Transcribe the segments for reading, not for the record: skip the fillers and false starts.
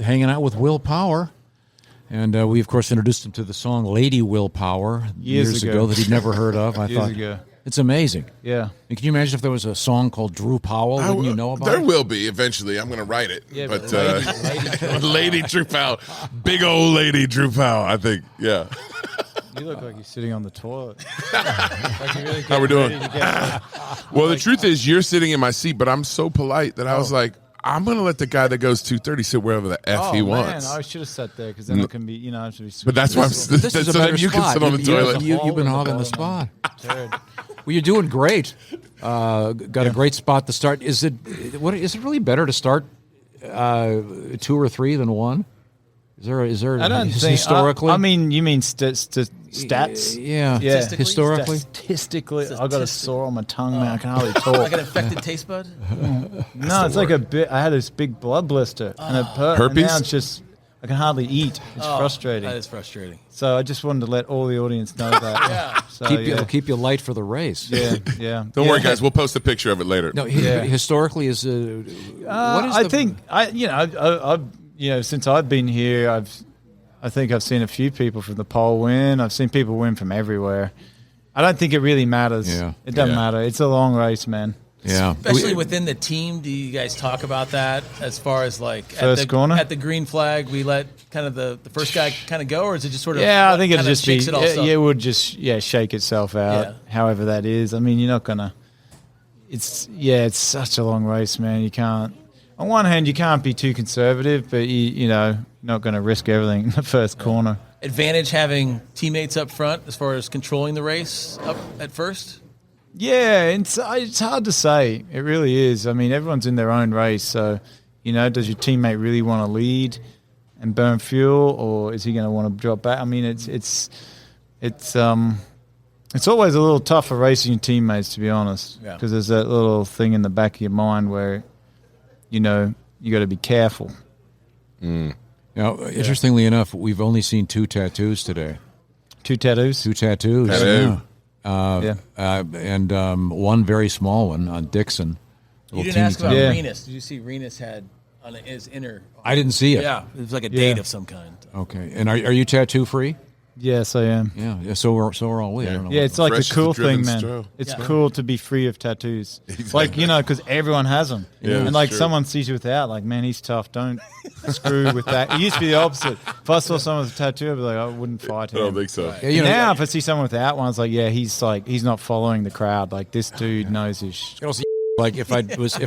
hanging out with Will Power. And we, of course, introduced him to the song Lady Will Power years ago that he'd never heard of. I thought, it's amazing. Yeah. And can you imagine if there was a song called Drew Powell? Wouldn't you know about there it? There will be eventually. I'm going to write it. Yeah, but Lady Drew Powell. Big old Lady Drew Powell, I think. Yeah. You look like you're sitting on the toilet. How we doing? Well, the truth is you're sitting in my seat, but I'm so polite that I was like, I'm going to let the guy that goes 230 sit wherever the F he wants. I should have sat there because then it can be, it should be. But that's why this is a better you spot. can sit on the toilet. You've been hogging the spot. Well, you're doing great. Got a great spot to start. Is it really better to start 2 or 3 than 1? Is there? I don't think historically. You mean stats? Yeah. Historically. Statistically, I got a sore on my tongue, man. I can hardly talk. Like an infected taste bud? No, it's like a bit. I had this big blood blister and it hurt. Herpes? And now it's just I can hardly eat. It's frustrating. That is frustrating. So I just wanted to let all the audience know that. So, keep you light for the race. Yeah. Don't worry, guys. We'll post a picture of it later. No, historically is. What is I've since I've been here, I think I've seen a few people from the pole win. I've seen people win from everywhere. I don't think it really matters. Yeah. It doesn't matter. It's a long race, man. Yeah. Especially within the team, do you guys talk about that as far as like corner? At the green flag, we let kind of the first guy kind of go, or is it just sort of I think it'd just be it would just shake itself out, however that is. I mean, you're not gonna. It's such a long race, man. You can't. On one hand, you can't be too conservative, but you're not going to risk everything in the first corner. Advantage having teammates up front as far as controlling the race up at first? Yeah, it's hard to say. It really is. I mean, everyone's in their own race, so does your teammate really want to lead and burn fuel, or is he going to want to drop back? I mean, it's always a little tougher racing your teammates, to be honest, because there's that little thing in the back of your mind where you got to be careful. Now, interestingly enough, we've only seen 2 tattoos today. 2 tattoos? 2 tattoos. Tattoo. And one very small one on Dixon. You didn't ask about Renus. Did you see Renus had on his inner? I didn't see it. Yeah, it was like a date of some kind. Okay. And are you tattoo free? Yes, I am. Yeah. So we're all we. I don't know. Yeah, it's like the cool thing, man. straw. It's cool to be free of tattoos. Exactly. Like, because everyone has them. Yeah, and like sure. someone sees you without, like, man, he's tough. Don't screw with that. It used to be the opposite. If I saw someone with a tattoo, I'd be like, I wouldn't fight him. I don't think so. Yeah, now, if I see someone without one, it's like, he's not following the crowd. Like, this dude knows his Like if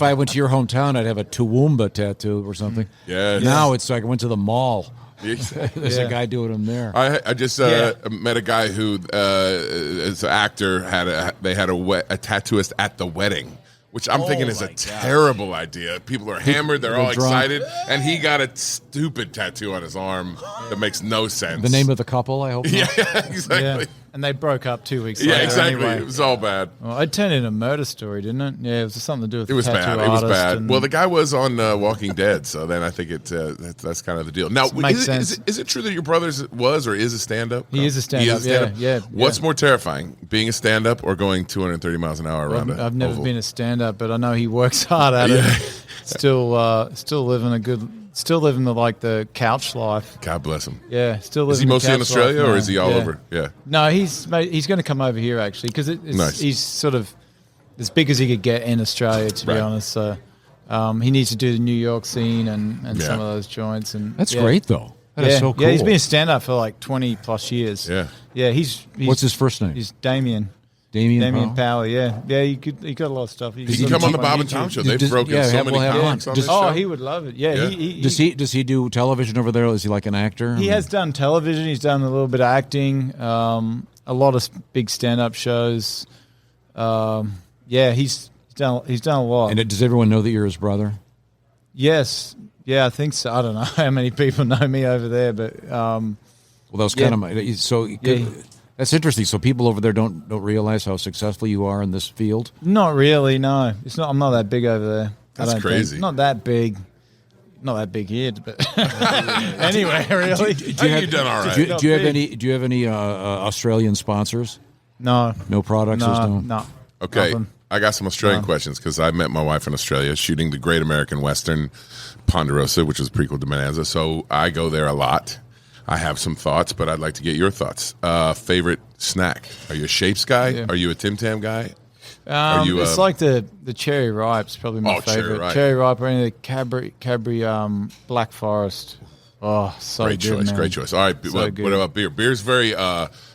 I went to your hometown, I'd have a Toowoomba tattoo or something. Yes. Now it's like I went to the mall. Yes. There's a guy doing them there. I just met a guy who, as an actor, had a tattooist at the wedding, which I'm thinking is a terrible idea. People are hammered, they're all excited, and he got a stupid tattoo on his arm that makes no sense. The name of the couple, I hope. Yeah, exactly. Yeah. And they broke up 2 weeks later. Yeah, exactly. Anyway. It was all bad. Well, it turned into a murder story, didn't it? Yeah, it was something to do with It was tattoo bad. It was artist bad. Well, the guy was on Walking Dead, so then I think that's kind of the deal. Now, Makes sense. Is it true that your brother was or is a stand-up? He is a stand-up, yeah. What's more terrifying, being a stand-up or going 230 miles an hour around I've never been a stand-up, but I know he works hard at it. Still living the couch life. God bless him. Yeah, still living. Is he mostly in Australia or is he all over? Yeah. No, he's going to come over here actually because he's sort of as big as he could get in Australia, to be honest. So he needs to do the New York scene and some of those joints. And that's great though. That is so cool. Yeah, he's been a stand-up for like 20 plus years. Yeah. Yeah, he's what's his first name? He's Damien Powell. Yeah. He got a lot of stuff. He can come on the Bob and Tom show. They've broken so many comics on this show. Oh, he would love it. Yeah. Does he do television over there? Is he like an actor? He has done television. He's done a little bit of acting. A lot of big stand-up shows. He's done a lot. And does everyone know that you're his brother? Yes. Yeah, I think so. I don't know how many people know me over there, but well, that was kind of my That's interesting. So people over there don't realize how successful you are in this field? Not really, no. It's not. I'm not that big over there. That's crazy. Not that big. Not that big here, but anyway, really. You've done all right. Do you have any Australian sponsors? No. No products? No. Okay. Nothing. I got some Australian questions because I met my wife in Australia shooting the Great American Western Ponderosa, which is a prequel to Bonanza. So I go there a lot. I have some thoughts, but I'd like to get your thoughts. Favorite snack? Are you a Shapes guy? Yeah. Are you a Tim Tam guy? It's like the cherry ripe's probably my favorite. Cherry ripe or any of the Cadbury Black Forest. Oh, so great good, choice, man. great choice. All right, so what about beer? Beer's very,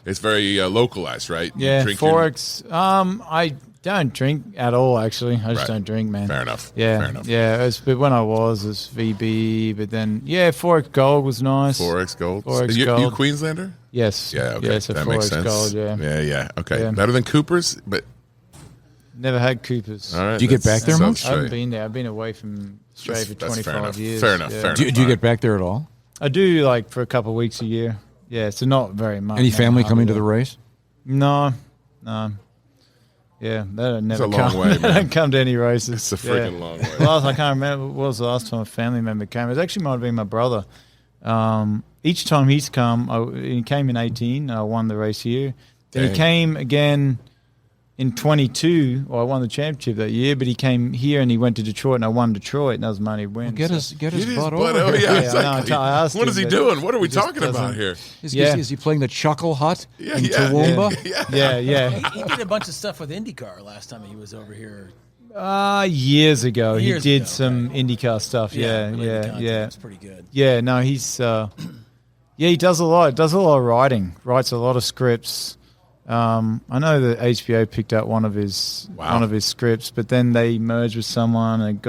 it's very localized, right? Yeah, Forex. I don't drink at all. Actually, I just don't drink, man. Fair enough. Yeah, fair enough. Yeah. But when I was VB, but then Forex Gold was nice. Forex Gold. Forex you, Gold. You Queenslander? Yes. Yeah. Okay. Yeah, so that Forex makes sense. Gold. Yeah. Yeah. Okay. Yeah. Better than Cooper's, but never had Coopers. All right. Do you get back there much? I haven't been there. I've been away from Australia for 25 years. Fair enough. Yeah. Fair enough. Do you get back there at all? I do, like, for a couple of weeks a year. Yeah, so not very much. Any family coming to the race? No. Yeah, they don't never It's a long come. way, They man. don't come to any races. It's a freaking long way. I can't remember what was the last time a family member came. It actually might have been my brother. Each time he's come, he came in 18. I won the race here. Then he came again in 22. Well, I won the championship that year, but he came here and he went to Detroit, and I won Detroit, and that was my only win. Get his butt over Oh, here. yeah, exactly. I asked what him, is he but doing? What are we he just talking about here? Is he playing the Chuckle Hut in Toowoomba? Toowoomba? Yeah. He did a bunch of stuff with IndyCar last time he was over here. Years ago, he did ago, some IndyCar stuff. Yeah. It's pretty good. Yeah, no, he's he does a lot. Does a lot of writing. Writes a lot of scripts. I know that HBO picked up one of his scripts, but then they merged with someone and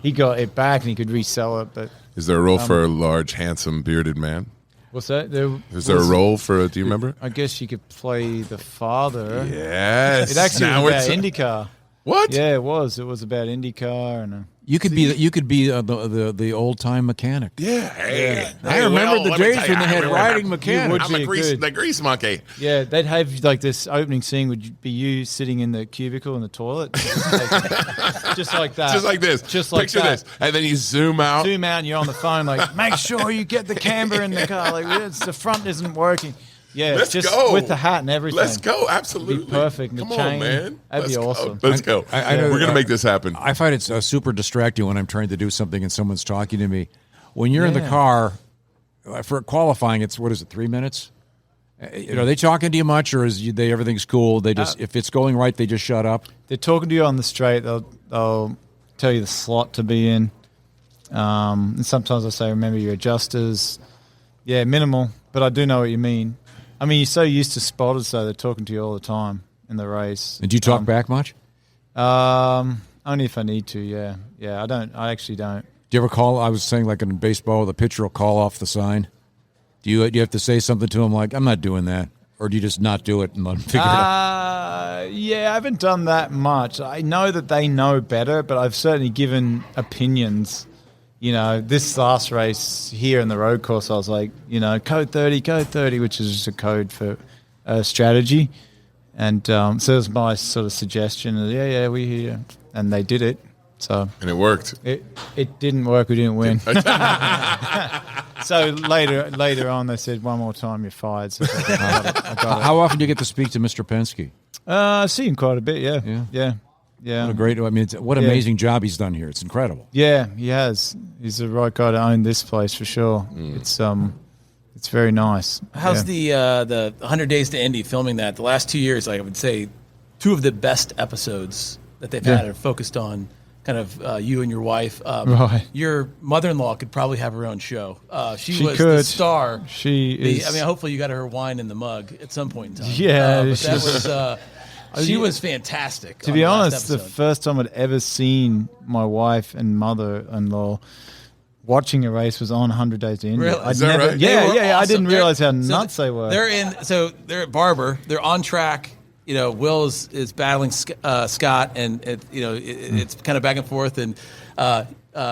he got it back and he could resell it. But is there a role for a large, handsome, bearded man? What's that? Is there a role for? Do you remember? I guess you could play the father. Yes. It actually Now was about it's- IndyCar. What? Yeah, it was. It was about IndyCar and. You could be the old time mechanic. Yeah. Hey. I remember the days when they had riding mechanics. I'm the grease monkey. Yeah, they'd have like this opening scene would be you sitting in the cubicle in the toilet, just like that, Just like this. just like Picture that. this, and then you zoom out. And you're on the phone, like make sure you get the camber in the car. Like the front isn't working. Yeah, Let's just go. with the hat and everything. Let's go. Absolutely. It'd be perfect. Come The on, chain. man. That'd be awesome. Let's go. I know, We're going to make this happen. I find it super distracting when I'm trying to do something and someone's talking to me. When you're in the car, for qualifying, it's, 3 minutes? Are they talking to you much, or everything's cool? They just if it's going right, they just shut up? They're talking to you on the straight. They'll tell you the slot to be in. And sometimes I say, remember your adjusters. Yeah, minimal, but I do know what you mean. I mean, you're so used to spotters, so they're talking to you all the time in the race. And do you talk back much? Only if I need to, yeah. Yeah, I don't. I actually don't. Do you ever call? I was saying, like in baseball, the pitcher will call off the sign. Do you have to say something to him like, I'm not doing that? Or do you just not do it and let him figure it out? Yeah, I haven't done that much. I know that they know better, but I've certainly given opinions. You know, this last race here in the road course, I was like, code 30, which is just a code for strategy. And so it was my sort of suggestion. We hear. And they did it. So And it worked. It didn't work. We didn't win. So later on, they said, one more time, you're fired. So I got it. How often do you get to speak to Mr. Penske? I see him quite a bit, yeah. What a great! I mean, what an amazing job he's done here. It's incredible. Yeah, he has. He's the right guy to own this place for sure. It's very nice. How's the 100 Days to Indy filming that? The last 2 years, I would say, two of the best episodes that they've had are focused on kind of you and your wife. Right. Your mother-in-law could probably have her own show. She was could. the star. She is. I mean, hopefully you got her wine in the mug at some point in time. Yeah, but that was. She was fantastic. To be honest, the first time I'd ever seen my wife and mother-in-law watching a race was on 100 Days to Indy. Really? Is that right? Yeah, They were I awesome. didn't realize how nuts they were. They're at Barber. They're on track. Will is battling Scott, and it's kind of back and forth. And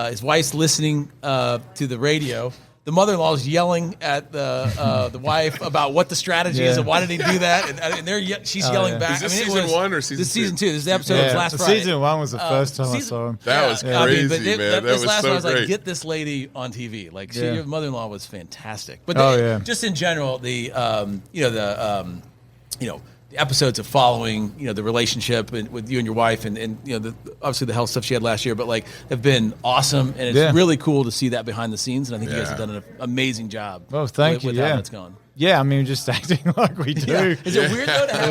his wife's listening to the radio. The mother-in-law is yelling at the wife about what the strategy is and why did he do that, and she's yelling back. Is this season 1 or season 2? This season 2. This is the episode of last Friday. Season 1 was the first time I saw him. That was crazy, man. That this was last so one, I was great. like, get this lady on TV. Like, your mother-in-law was fantastic. But just in general, episodes of following, the relationship with you and your wife, and obviously the health stuff she had last year, but like have been awesome, and it's really cool to see that behind the scenes. And I think you guys have done an amazing job. Well, thank you. With how that's going. Yeah, I mean, just acting like we do. Yeah. Is it weird though to have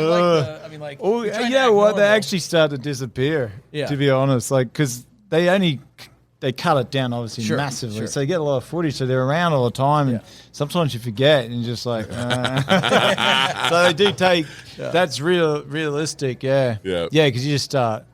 they actually start to disappear. Yeah. To be honest, like because they cut it down obviously massively, so you get a lot of footage. So they're around all the time, and sometimes you forget, and you're just like, so they do take. That's realistic, Because you just start.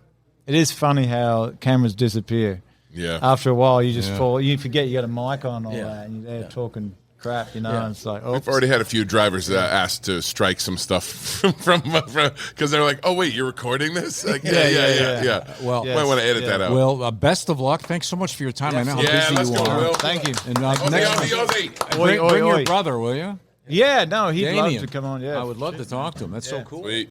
It is funny how cameras disappear. Yeah. After a while, you just fall. You forget you got a mic on and all that, and you're there talking crap, and it's like, I've already had a few drivers asked to strike some stuff from because they're like, oh wait, you're recording this? Like, yeah. Well, might want to edit that out. Well, best of luck. Thanks so much for your time. I know how busy you are. Will. Thank you. And Aussie. bring your brother, will you? Yeah, no, he'd Damien. love to come on. Yeah, I would love to talk to him. That's so cool. Sweet.